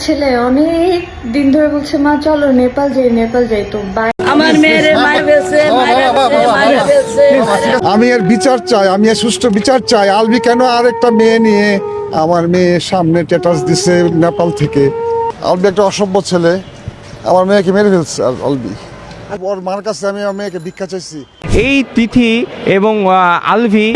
ছেলে অনেক দিন ধরে বলছে মা চলো নেপাল যাই তো আমার মেয়েরে আমি এর বিচার চাই, আমি এর সুষ্ঠু বিচার চাই। আলবি কেন আর একটা মেয়ে নিয়ে আমার মেয়ে সামনে স্ট্যাটাস দিছে নেপাল থেকে। আলবি একটা অসভ্য ছেলে, আমার মেয়েকে মেরে ফেলছে। আলবি ওর মার কাছে আমি আমার মেয়েকে ভিক্ষা চাইছি। এই তিথি এবং আলভি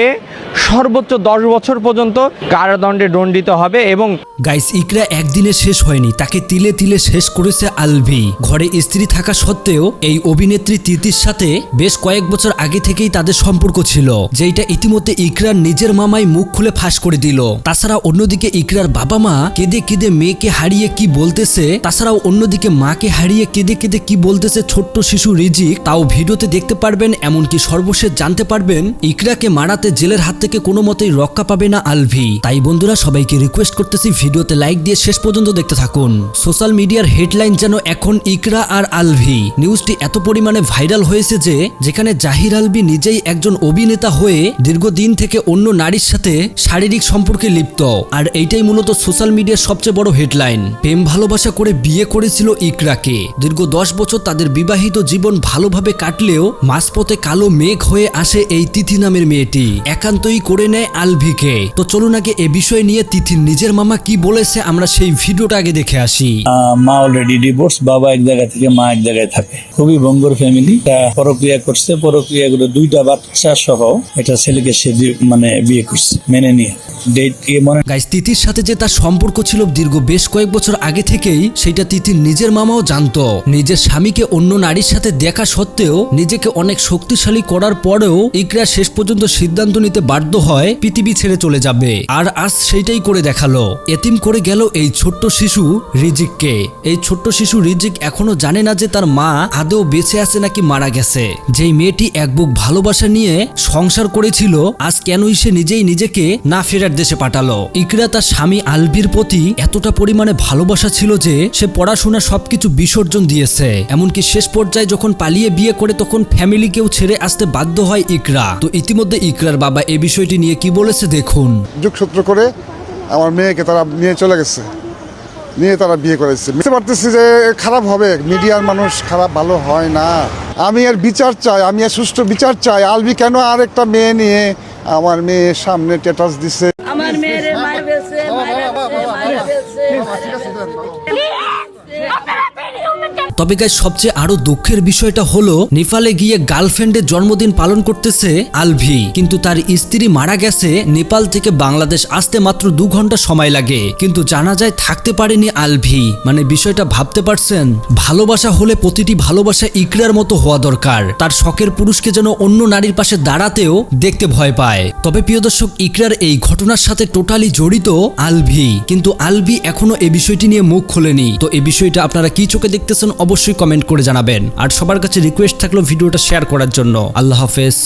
সর্বোচ্চ 10 বছর পর্যন্ত কারাদণ্ডে দণ্ডিত হবে। এবং গাইস, ইকরা একদিনে শেষ হয়নি, তাকে তিলে তিলে শেষ করেছে আলভি। ঘরে স্ত্রী থাকা সত্ত্বেও এই অভিনেত্রী তিতির সাথে বেশ কয়েক বছর আগে থেকেই তাদের সম্পর্ক ছিল, যেটা ইতিমধ্যে ইকরার নিজের মামাই মুখ খুলে ফাঁস করে দিল। তাছাড়া অন্যদিকে ইকরার বাবা মা কেঁদে কেঁদে মেয়েকে হারিয়ে কি বলতেছে, তাছাড়াও অন্যদিকে মাকে হারিয়ে কেঁদে কেঁদে কি বলতেছে ছোট্ট শিশু রিজিক, তাও ভিডিওতে দেখতে পারবেন। এমনকি সর্বশেষ জানতে পারবেন ইকরাকে মারাতে জেলের হাত থেকে কোনো মতেই রক্ষা পাবে না আলভি। তাই বন্ধুরা, সবাইকে রিকোয়েস্ট করতেছি ভিডিওতে লাইক দিয়ে শেষ পর্যন্ত দেখতে থাকুন। সোশ্যাল মিডিয়ার হেডলাইন যেন এখন ইকরা আর আলভি। নিউজটি এত পরিমাণে ভাইরাল হয়েছে যে যেখানে জাহির আলভি নিজেই একজন অভিনেতা হয়ে দীর্ঘদিন থেকে অন্য নারীর সাথে শারীরিক সম্পর্কে লিপ্ত, আর এইটাই মূলত সোশ্যাল মিডিয়ার সবচেয়ে বড় হেডলাইন। প্রেম ভালোবাসা করে বিয়ে করেছিল ইকরাকে। দীর্ঘ 10 বছর তাদের বিবাহিত জীবন ভালোভাবে কাটলেও মাঝপথে কালো মেঘ হয়ে আসে এই তিথি নামের মেয়েটি, একান্তই করে নেয় আলভিকে। তো চলুন আগে এ বিষয় নিয়ে তিথির নিজের মামা কি বলেছে আমরা সেই ভিডিওটা আগে দেখে আসি। মা অলরেডি ডিভোর্স, বাবা এক জায়গায় থেকে মা এক জায়গায় থাকে। খুবই ভঙ্গুর ফ্যামিলি। পরক্রিয়া করছে, পরক্রিয়া করে 2টা বাচ্চা সহ এটা ছেলেকে সে মানে বিয়ে করছে মেনে নিয়ে। গাইস, তিথির সাথে যে তার সম্পর্ক ছিল দীর্ঘ বেশ কয়েক বছর আগে থেকেই, সেটা তিথির নিজের মামাও জানতো। নিজের স্বামীকে অন্য নারীর সাথে দেখা সত্ত্বেও নিজেকে অনেক শক্তিশালী করার পরেও ইকরা শেষ পর্যন্ত সিদ্ধান্ত নিতে বাধ্য হয় পৃথিবী ছেড়ে চলে যাবে। আর আজ সেইটাই করে দেখালো, এতিম করে গেল এই ছোট্ট শিশু রিজিককে। এই ছোট্ট শিশু রিজিক এখনো জানে না যে তার মা আদৌ বেঁচে আছে নাকি মারা গেছে। যেই মেয়েটি এক বুক ভালোবাসা নিয়ে সংসার করেছিল, আজ কেনই সে নিজেই নিজেকে না ফেরার দেশে পাঠালো। ইকরা তার স্বামী আলভির প্রতি এতটা পরিমাণে ভালোবাসা ছিল যে সে পড়াশোনা সবকিছু বিসর্জন দিয়েছে। এমনকি শেষ পর্যায়ে যখন পালিয়ে বিয়ে করে তখন ফ্যামিলিকেও ছেড়ে আসতে বাধ্য হয় ইকরা। তো ইতিমধ্যে ইকরার বাবা এই বিষয়টি নিয়ে কি বলেছে দেখুন। যোগসূত্র করে আমার মেয়েকে তারা নিয়ে চলে গেছে, নিয়ে তারা বিয়ে করেছে। বুঝতে পারতেছি যে খারাপ হবে, মিডিয়ার মানুষ খারাপ ভালো হয় না। আমি এর বিচার চাই, আমি এর সুষ্ঠু বিচার চাই। আলবি কেন আর একটা মেয়ে নিয়ে আমার মেয়ের সামনে স্ট্যাটাস দিছে। আমার মেয়েরে মারবেছে তবে গাইস, সবচেয়ে আরো দুঃখের বিষয়টা হলো নেপালে গিয়ে গার্লফ্রেন্ডের জন্মদিন পালন করতেছে আলভি, কিন্তু তার স্ত্রী মারা গেছে। নেপাল থেকে বাংলাদেশ আসতে মাত্র 2 ঘন্টা সময় লাগে, কিন্তু জানা যায় থাকতে পারেনি আলভি। মানে বিষয়টা ভাবতে পারছেন? ভালোবাসা হলে প্রতিটি ভালোবাসা ইকরার মতো হওয়া দরকার। তার শখের পুরুষকে যেন অন্য নারীর পাশে দাঁড়াতেও দেখতে ভয় পায়। তবে প্রিয় দর্শক, ইকরার এই ঘটনার সাথে টোটালি জড়িত আলভি, কিন্তু আলভি এখনো এই বিষয়টি নিয়ে মুখ খোলেনি। তো এই বিষয়টা আপনারা কি চোখে দেখতেছেন অবশ্যই কমেন্ট করে জানাবেন। আর সবার কাছে রিকোয়েস্ট থাকলো ভিডিওটা শেয়ার করার জন্য। আল্লাহ হাফেজ।